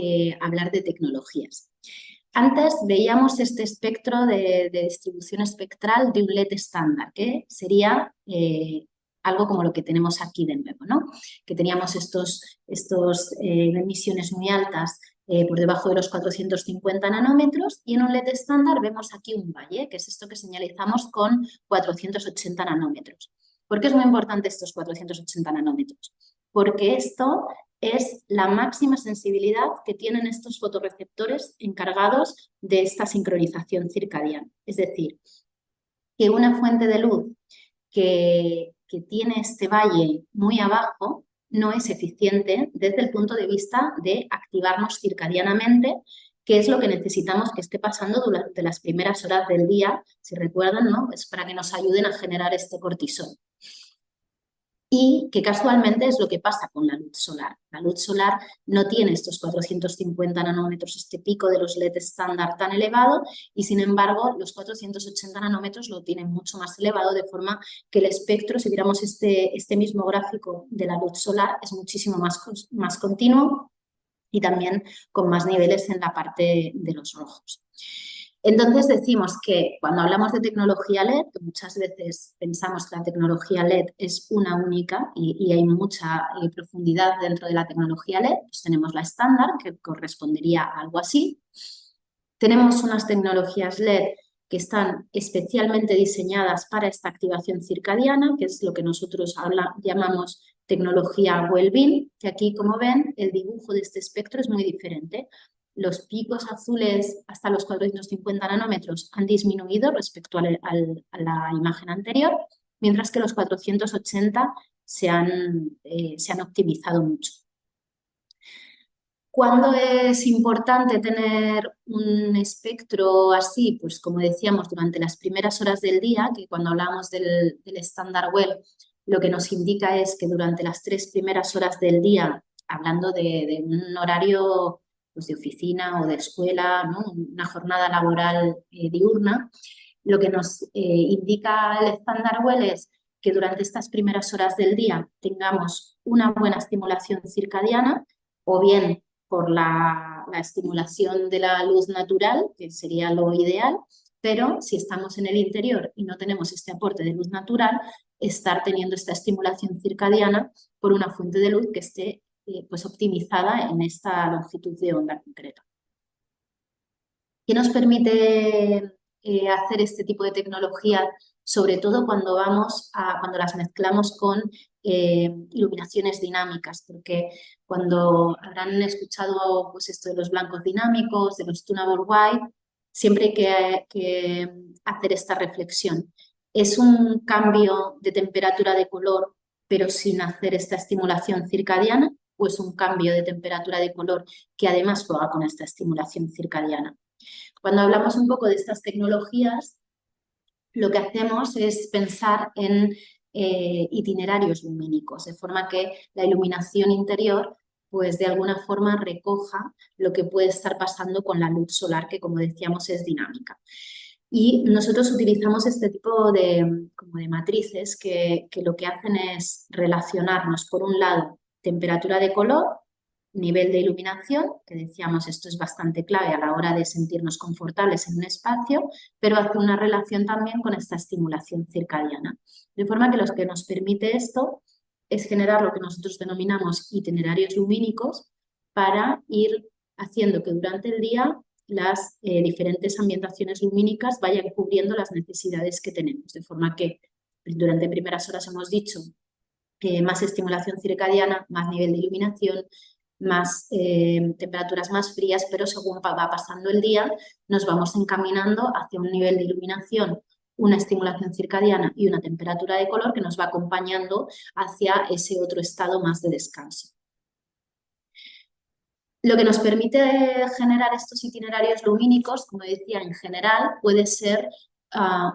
hablar de tecnologías. Antes veíamos este espectro de distribución espectral de un LED estándar, que sería algo como lo que tenemos aquí de nuevo, ¿no? Que teníamos estos emisiones muy altas por debajo de los 450 nanómetros, y en un LED estándar vemos aquí un valle, que es esto que señalizamos con 480 nanómetros. ¿Por qué es muy importante estos 480 nanómetros? Porque esto es la máxima sensibilidad que tienen estos fotorreceptores encargados de esta sincronización circadiana. Es decir, que una fuente de luz que tiene este valle muy abajo no es eficiente desde el punto de vista de activarnos circadianamente, que es lo que necesitamos que esté pasando durante las primeras horas del día, si recuerdan, ¿no? Es para que nos ayuden a generar este cortisol. Y que casualmente es lo que pasa con la luz solar. La luz solar no tiene estos 450 nanómetros, este pico de los LED estándar tan elevado, y sin embargo los 480 nanómetros lo tienen mucho más elevado, de forma que el espectro, si viéramos este mismo gráfico de la luz solar, es muchísimo más continuo y también con más niveles en la parte de los rojos. Entonces decimos que cuando hablamos de tecnología LED, que muchas veces pensamos que la tecnología LED es una única y hay mucha profundidad dentro de la tecnología LED, pues tenemos la estándar, que correspondería a algo así. Tenemos unas tecnologías LED que están especialmente diseñadas para esta activación circadiana, que es lo que nosotros llamamos tecnología Wellbeing, que aquí, como ven, el dibujo de este espectro es muy diferente. Los picos azules hasta los 450 nanómetros han disminuido respecto a la imagen anterior, mientras que los 480 se han optimizado mucho. ¿Cuándo es importante tener un espectro así? Pues como decíamos, durante las primeras horas del día, que cuando hablamos del estándar Well, lo que nos indica es que durante las 3 primeras horas del día, hablando de un horario pues, de oficina o de escuela, ¿no? Una jornada laboral diurna, lo que nos indica el estándar Well es que durante estas primeras horas del día tengamos una buena estimulación circadiana, o bien por la estimulación de la luz natural, que sería lo ideal, pero si estamos en el interior y no tenemos este aporte de luz natural, estar teniendo esta estimulación circadiana por una fuente de luz que esté pues optimizada en esta longitud de onda concreta. ¿Qué nos permite hacer este tipo de tecnología? Sobre todo cuando las mezclamos con iluminaciones dinámicas, porque cuando habrán escuchado pues esto de los blancos dinámicos, de los tunable white, siempre hay que hacer esta reflexión. Es un cambio de temperatura de color pero sin hacer esta estimulación circadiana, o es un cambio de temperatura de color que además juega con esta estimulación circadiana. Cuando hablamos un poco de estas tecnologías, lo que hacemos es pensar en itinerarios lumínicos, de forma que la iluminación interior pues de alguna forma recoja lo que puede estar pasando con la luz solar, que como decíamos es dinámica. Y nosotros utilizamos este tipo como de matrices que lo que hacen es relacionarnos, por un lado, temperatura de color, nivel de iluminación, que decíamos esto es bastante clave a la hora de sentirnos confortables en un espacio, pero hace una relación también con esta estimulación circadiana. De forma que lo que nos permite esto es generar lo que nosotros denominamos itinerarios lumínicos para ir haciendo que durante el día las diferentes ambientaciones lumínicas vayan cubriendo las necesidades que tenemos. De forma que durante primeras horas hemos dicho que más estimulación circadiana, más nivel de iluminación, más temperaturas más frías, pero según va pasando el día nos vamos encaminando hacia un nivel de iluminación, una estimulación circadiana y una temperatura de color que nos va acompañando hacia ese otro estado más de descanso. Lo que nos permite generar estos itinerarios lumínicos, como decía, en general puede ser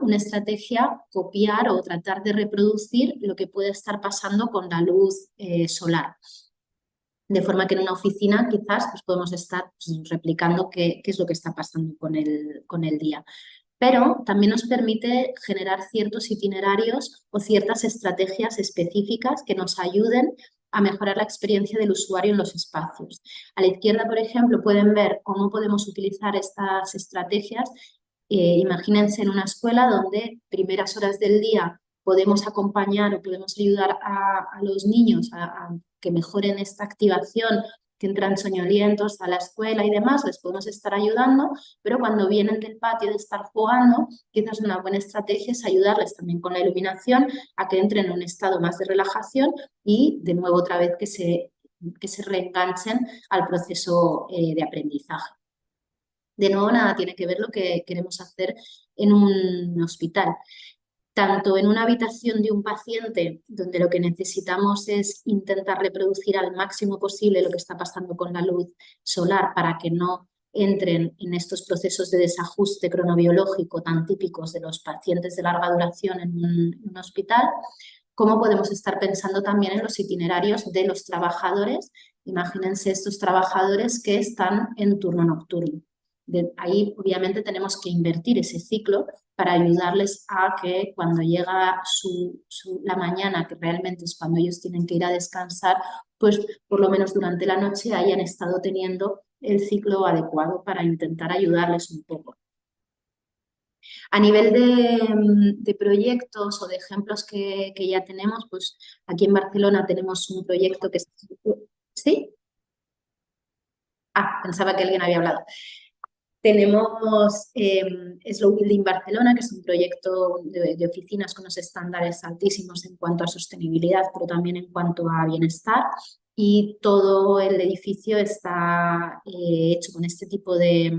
una estrategia copiar o tratar de reproducir lo que puede estar pasando con la luz solar. De forma que en una oficina quizás pues podemos estar pues, replicando qué es lo que está pasando con el día. Pero también nos permite generar ciertos itinerarios o ciertas estrategias específicas que nos ayuden a mejorar la experiencia del usuario en los espacios. A la izquierda, por ejemplo, pueden ver cómo podemos utilizar estas estrategias. Imagínense en una escuela donde primeras horas del día podemos acompañar o podemos ayudar a los niños a que mejoren esta activación, que entran soñolientos a la escuela y demás, les podemos estar ayudando, pero cuando vienen del patio de estar jugando, quizás una buena estrategia es ayudarles también con la iluminación a que entren en un estado más de relajación y de nuevo otra vez que se reenganchen al proceso de aprendizaje. De nuevo, nada tiene que ver lo que queremos hacer en un hospital. Tanto en una habitación de un paciente, donde lo que necesitamos es intentar reproducir al máximo posible lo que está pasando con la luz solar para que no entren en estos procesos de desajuste cronobiológico tan típicos de los pacientes de larga duración en un hospital, cómo podemos estar pensando también en los itinerarios de los trabajadores. Imagínense estos trabajadores que están en turno nocturno. Ahí obviamente tenemos que invertir ese ciclo para ayudarles a que cuando llega la mañana, que realmente es cuando ellos tienen que ir a descansar, pues por lo menos durante la noche hayan estado teniendo el ciclo adecuado para intentar ayudarles un poco. A nivel de proyectos o de ejemplos que ya tenemos, pues aquí en Barcelona tenemos un proyecto que... ¿Sí? Ah, pensaba que alguien había hablado. Tenemos Slow Building Barcelona, que es un proyecto de oficinas con unos estándares altísimos en cuanto a sostenibilidad, pero también en cuanto a bienestar. Y todo el edificio está hecho con este tipo de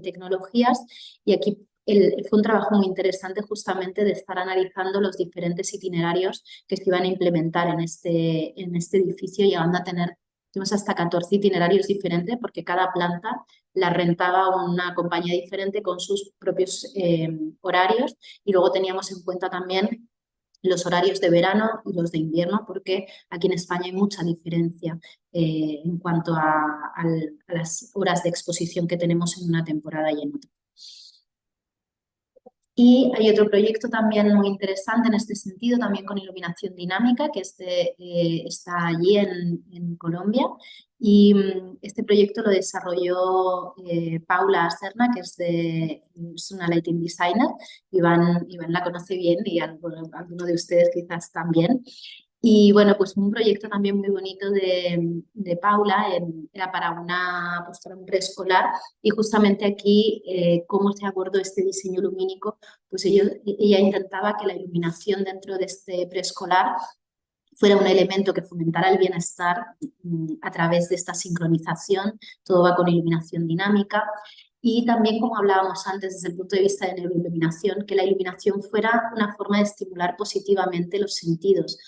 tecnologías. Y aquí fue un trabajo muy interesante justamente de estar analizando los diferentes itinerarios que se iban a implementar en este edificio, llegando a tener... Tuvimos hasta 14 itinerarios diferentes porque cada planta la rentaba una compañía diferente con sus propios horarios y luego teníamos en cuenta también los horarios de verano y los de invierno porque aquí en España hay mucha diferencia en cuanto a las horas de exposición que tenemos en una temporada y en otra. Y hay otro proyecto también muy interesante en este sentido, también con iluminación dinámica, que está allí en Colombia. Y este proyecto lo desarrolló Paula Serna, que es una lighting designer. Iván la conoce bien y alguno de ustedes quizás también. Y bueno, pues un proyecto también muy bonito de Paula, era para un preescolar y justamente aquí cómo se abordó este diseño lumínico, pues ella intentaba que la iluminación dentro de este preescolar fuera un elemento que fomentara el bienestar a través de esta sincronización, todo va con iluminación dinámica. Y también, como hablábamos antes, desde el punto de vista de neuroiluminación, que la iluminación fuera una forma de estimular positivamente los sentidos.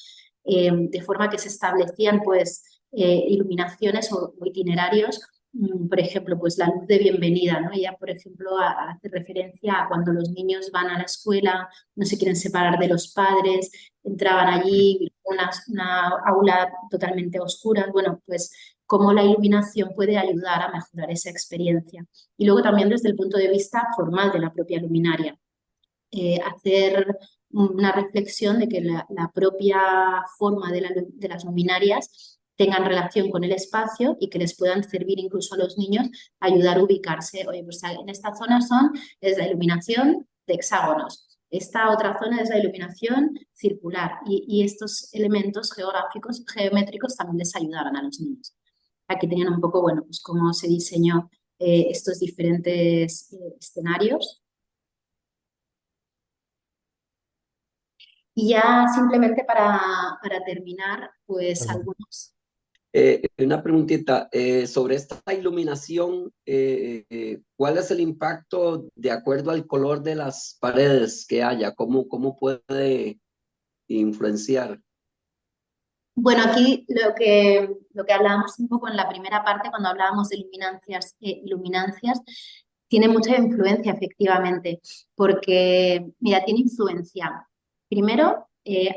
de forma que se establecían pues iluminaciones o itinerarios. Por ejemplo, pues la luz de bienvenida, ¿no? Ella, por ejemplo, hace referencia a cuando los niños van a la escuela, no se quieren separar de los padres, entraban allí, una aula totalmente oscura. Bueno, pues cómo la iluminación puede ayudar a mejorar esa experiencia. Y luego también desde el punto de vista formal de la propia luminaria. Hacer una reflexión de que la propia forma de las luminarias tengan relación con el espacio y que les puedan servir incluso a los niños a ayudar a ubicarse. Oye, pues en esta zona es la iluminación de hexágonos. Esta otra zona es la iluminación circular y estos elementos geográficos, geométricos también les ayudaban a los niños. Aquí tenían un poco, bueno, pues cómo se diseñó estos diferentes escenarios. Y ya simplemente para terminar, pues Perdón. algunos. Una preguntita sobre esta iluminación, ¿cuál es el impacto de acuerdo al color de las paredes que haya? ¿Cómo puede influenciar? Bueno, aquí lo que hablábamos un poco en la primera parte, cuando hablábamos de luminancias, tiene mucha influencia efectivamente, porque, mira, tiene influencia, primero,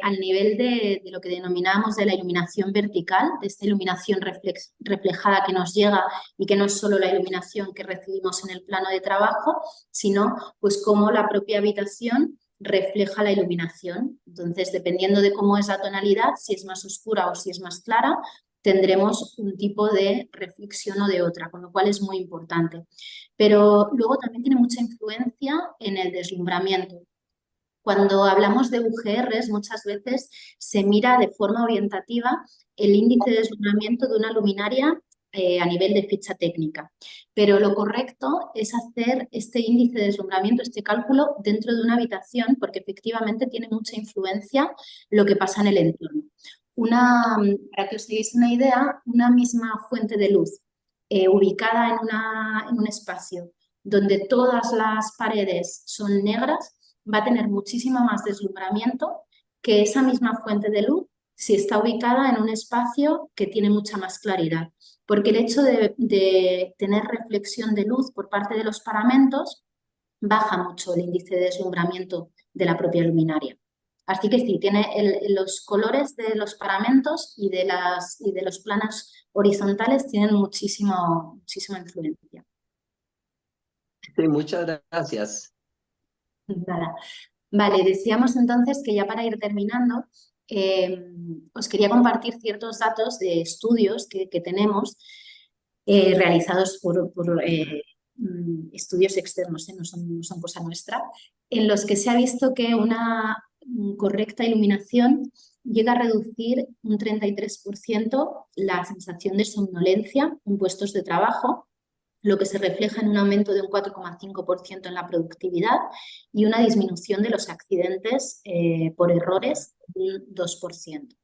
al nivel de lo que denominamos de la iluminación vertical, de esta iluminación reflejada que nos llega y que no es solo la iluminación que recibimos en el plano de trabajo, sino pues cómo la propia habitación refleja la iluminación. Entonces, dependiendo de cómo es la tonalidad, si es más oscura o si es más clara, tendremos un tipo de reflexión o de otra, con lo cual es muy importante. Pero luego también tiene mucha influencia en el deslumbramiento. Cuando hablamos de UGRs, muchas veces se mira de forma orientativa el índice de deslumbramiento de una luminaria a nivel de ficha técnica. Pero lo correcto es hacer este índice de deslumbramiento, este cálculo, dentro de una habitación, porque efectivamente tiene mucha influencia lo que pasa en el entorno. Para que os deis una idea, una misma fuente de luz ubicada en un espacio donde todas las paredes son negras, va a tener muchísimo más deslumbramiento que esa misma fuente de luz si está ubicada en un espacio que tiene mucha más claridad. Porque el hecho de tener reflexión de luz por parte de los paramentos baja mucho el índice de deslumbramiento de la propia luminaria. Así que sí, tiene los colores de los paramentos y de los planos horizontales tienen muchísima influencia. Sí, muchas gracias. Nada. Vale, decíamos entonces que ya para ir terminando, os quería compartir ciertos datos de estudios que tenemos realizados por estudios externos, no son cosa nuestra, en los que se ha visto que una correcta iluminación llega a reducir un 33% la sensación de somnolencia en puestos de trabajo, lo que se refleja en un aumento de un 4,5% en la productividad y una disminución de los accidentes por errores de un 2%.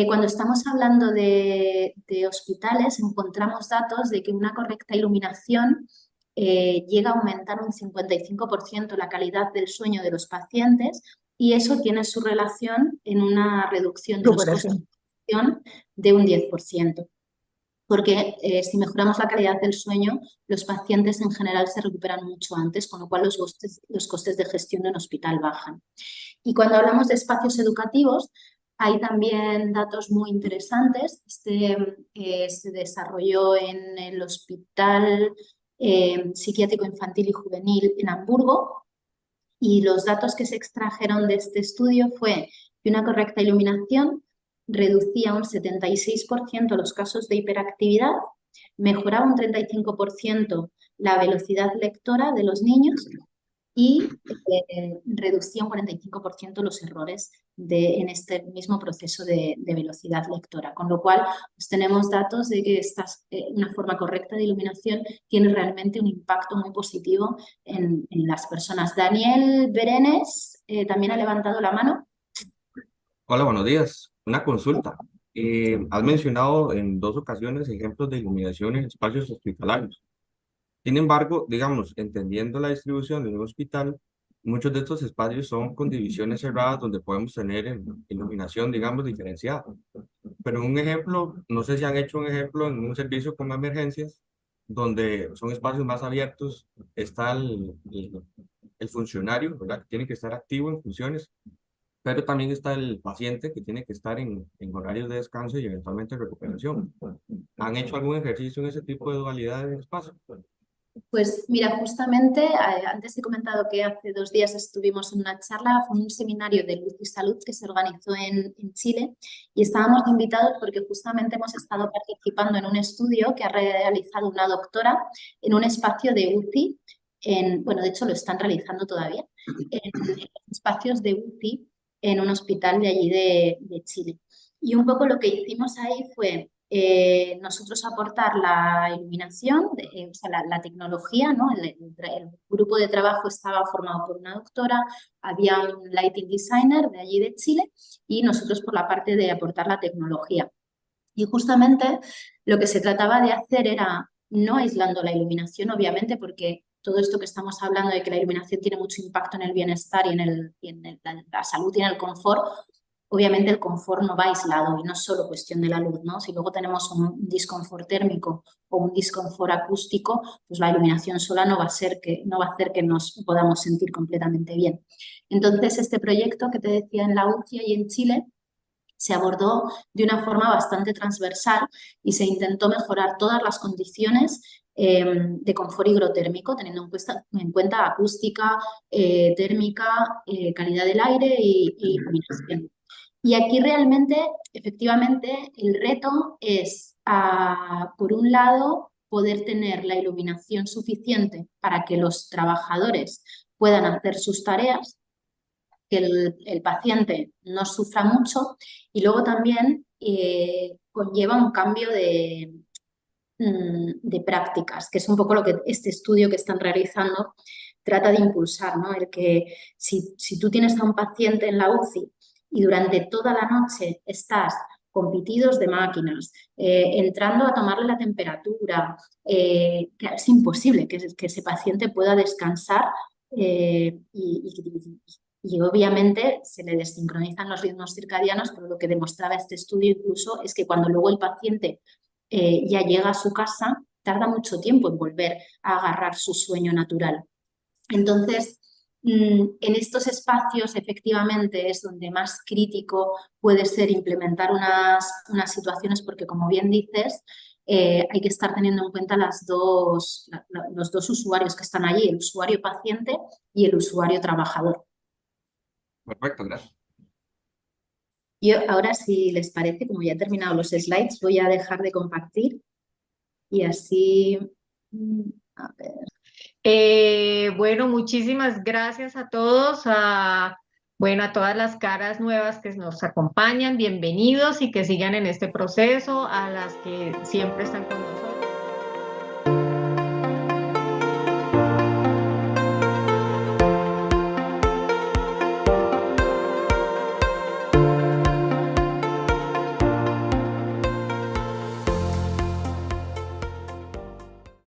Cuando estamos hablando de hospitales, encontramos datos de que una correcta iluminación llega a aumentar un 55% la calidad del sueño de los pacientes y eso tiene su relación en una reducción de los costos de atención de un 10%. Porque si mejoramos la calidad del sueño, los pacientes en general se recuperan mucho antes, con lo cual los costes de gestión de un hospital bajan. Y cuando hablamos de espacios educativos, hay también datos muy interesantes. Se desarrolló en el Hospital Psiquiátrico Infantil y Juvenil en Hamburgo y los datos que se extrajeron de este estudio fue que una correcta iluminación reducía un 76% los casos de hiperactividad, mejoraba un 35% la velocidad lectora de los niños y reducía un 45% los errores en este mismo proceso de velocidad lectora. Con lo cual, pues, tenemos datos de que una forma correcta de iluminación tiene realmente un impacto muy positivo en las personas. Daniel Berenes también ha levantado la mano. Hola, buenos días. Una consulta. Has mencionado en dos ocasiones ejemplos de iluminación en espacios hospitalarios. Sin embargo, digamos, entendiendo la distribución de un hospital, muchos de estos espacios son con divisiones cerradas donde podemos tener iluminación, digamos, diferenciada. Pero un ejemplo, no sé si han hecho un ejemplo en un servicio con emergencias, donde son espacios más abiertos, está el funcionario, ¿verdad? Que tiene que estar activo en funciones, pero también está el paciente que tiene que estar en horarios de descanso y eventualmente recuperación. ¿Han hecho algún ejercicio en ese tipo de dualidad de espacio? Pues mira, justamente antes he comentado que hace 2 días estuvimos en una charla, fue un seminario de Luz y Salud que se organizó en Chile y estábamos invitados porque justamente hemos estado participando en un estudio que ha realizado una doctora en un espacio de UCI, bueno, de hecho lo están realizando todavía, en espacios de UCI en un hospital de allí de Chile. Y un poco lo que hicimos ahí fue nosotros aportar la iluminación, o sea, la tecnología, ¿no? El grupo de trabajo estaba formado por una doctora, había un lighting designer de allí de Chile y nosotros por la parte de aportar la tecnología. Y justamente lo que se trataba de hacer era no aislando la iluminación, obviamente, porque todo esto que estamos hablando de que la iluminación tiene mucho impacto en el bienestar y en la salud y en el confort, obviamente el confort no va aislado y no es solo cuestión de la luz, ¿no? Si luego tenemos un disconfort térmico o un disconfort acústico, pues la iluminación sola no va a hacer que nos podamos sentir completamente bien. Entonces, este proyecto que te decía en la UCI y en Chile se abordó de una forma bastante transversal y se intentó mejorar todas las condiciones de confort higrotérmico, teniendo en cuenta acústica, térmica, calidad del aire y iluminación. Y aquí realmente, efectivamente, el reto es, por un lado, poder tener la iluminación suficiente para que los trabajadores puedan hacer sus tareas, que el paciente no sufra mucho y luego también conlleva un cambio de prácticas, que es un poco lo que este estudio que están realizando trata de impulsar, ¿no? El que si tú tienes a un paciente en la UCI y durante toda la noche estás con pitidos de máquinas, entrando a tomarle la temperatura, que es imposible que ese paciente pueda descansar y obviamente se le desincronizan los ritmos circadianos, pero lo que demostraba este estudio incluso es que cuando luego el paciente ya llega a su casa, tarda mucho tiempo en volver a agarrar su sueño natural. Entonces, en estos espacios efectivamente es donde más crítico puede ser implementar unas situaciones porque, como bien dices, hay que estar teniendo en cuenta los dos usuarios que están allí, el usuario paciente y el usuario trabajador. Perfecto, gracias. Yo ahora, si les parece, como ya he terminado los slides, voy a dejar de compartir y así, a ver. Bueno, muchísimas gracias a todos, bueno, a todas las caras nuevas que nos acompañan, bienvenidos y que sigan en este proceso, a las que siempre están con nosotros.